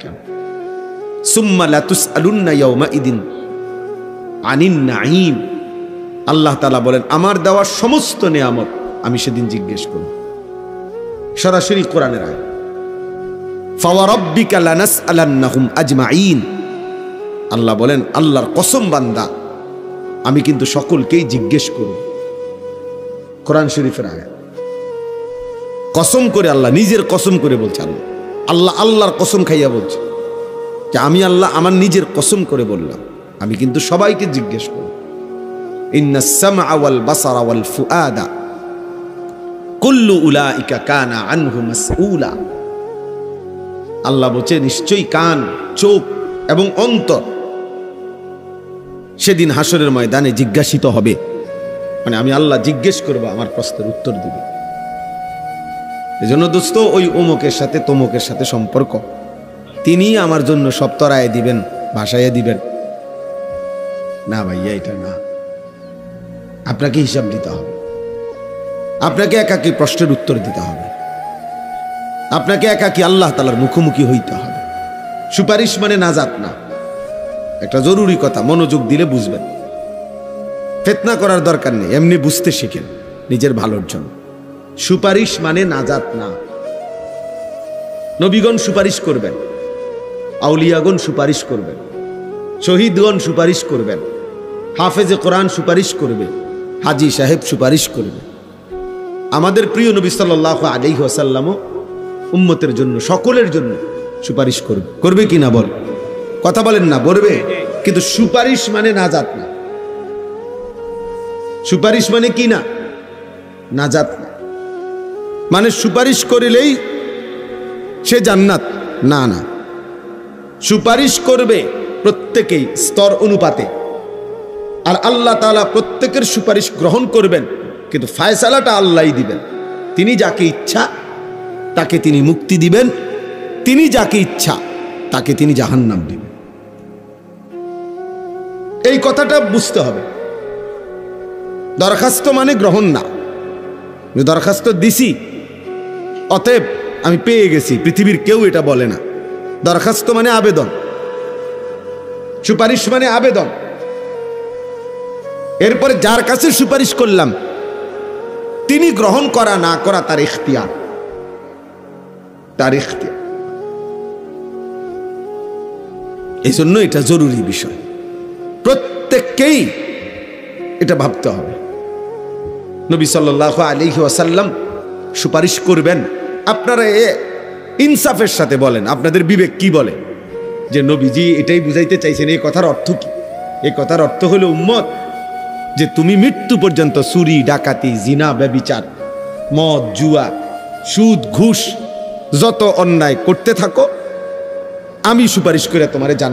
কেন? সুম্মা লাতুসআলুন্না ইয়াওমাইদিন আনিন নাঈম। আল্লাহ তাআলা বলেন আমার দেওয়া সমস্ত নিয়ামত আমি সেদিন জিজ্ঞেস করব। সরাসরি কোরআনের আয়াত। ফাওয়ারাব্বিকা লানাসআলান্নাহুম আজমাইন। আল্লাহ বলেন আল্লাহর কসম বান্দা আমি কিন্তু সকলকেই জিজ্ঞেস করব। কোরআন শরীফের আয়াত। কসম করে আল্লাহ নিজের কসম করে বলছে। আল্লাহ আল্লাহর কসম খাইয়া বলছে যে আমি আল্লাহ আমার নিজের কসম করে বললাম আমি কিন্তু সবাইকে জিজ্ঞেস করব। ইন্নাস সামআ ওয়াল বাসারা ওয়াল ফুআদা কুল্লু উলাইকা কানা আনহু মাসউলা। আল্লাহ বলছে নিশ্চয়ই কান, চোখ এবং অন্তর সেদিন হাসরের ময়দানে জিজ্ঞাসিত হবে। মানে আমি আল্লাহ জিজ্ঞেস করব, আমার প্রশ্নের উত্তর দিবে। এজন্য দোস্ত ওই অমুকের সাথে তমুকের সাথে সম্পর্ক তিনি আমার জন্য সব তরায় দিবেন, ভাসাইয়া দিবেন না ভাইয়া, এটা না। আপনাকে হিসাব দিতে হবে, আপনাকে একাকী প্রশ্নের উত্তর দিতে হবে, আপনাকে একাকী আল্লাহ তাআলার মুখোমুখি হইতে হবে। সুপারিশ মানে নাজাত না। একটা জরুরি কথা, মনোযোগ দিলে বুঝবেন। ফিতনা করার দরকার নেই, এমনি বুঝতে শিখেন নিজের ভালোর জন্য। সুপারিশ মানে নাজাত না। নবীগণ সুপারিশ করবেন, আউলিয়াগণ সুপারিশ করবেন, শহীদগণ সুপারিশ করবেন, হাফেজে কোরআন সুপারিশ করবে, হাজী সাহেব সুপারিশ করবে। আমাদের প্রিয় নবী সাল্লাল্লাহু আলাইহি ওয়াসাল্লামও উম্মতের জন্য, সকলের জন্য সুপারিশ করবে। করবে কি না বল? কথা বলেন না, করবে। কিন্তু সুপারিশ মানে নাজাত না। সুপারিশ মানে কি না? নাজাত না। মানে সুপারিশ করিলেই সে জান্নাত, না না। সুপারিশ করবে প্রত্যেকেই স্তর অনুপাতে, আর আল্লাহ তাআলা প্রত্যেকের সুপারিশ গ্রহণ করবেন, কিন্তু ফায়সালাটা আল্লাহই দিবেন। তিনি যাকে ইচ্ছা তাকে তিনি মুক্তি দিবেন, তিনি যাকে ইচ্ছা তাকে তিনি জাহান্নাম দিবেন। এই কথাটা বুঝতে হবে। দরখাস্ত মানে গ্রহণ না। দরখাস্ত দিছি অতএব আমি পেয়ে গেছি, পৃথিবীর কেউ এটা বলে না। দরখাস্ত মানে আবেদন, সুপারিশ মানে আবেদন। এরপরে যার কাছে সুপারিশ করলাম তিনি গ্রহণ করা না করা তার ইখতিয়ার, তার ইখতিয়ার। এই জন্য এটা জরুরি বিষয়, প্রত্যেককেই এটা ভাবতে হবে। নবী সাল্লাল্লাহু আলাইহি ওয়াসাল্লাম সুপারিশ করবেন। আপনারা ইনসাফের সাথে বলেন, আপনাদের বিবেক কি বলে যে নবীজি এটাই বুঝাইতে চাইছেন? এই কথার অর্থ কি? এই কথার অর্থ হলো উম্মত, যে তুমি মৃত্যু পর্যন্ত চুরি, ডাকাতি, জিনা, ব্যভিচার, মদ, জুয়া, সুদ, ঘুষ যত অন্যায় করতে থাকো, আমি সুপারিশ করে তোমারে জান্নাত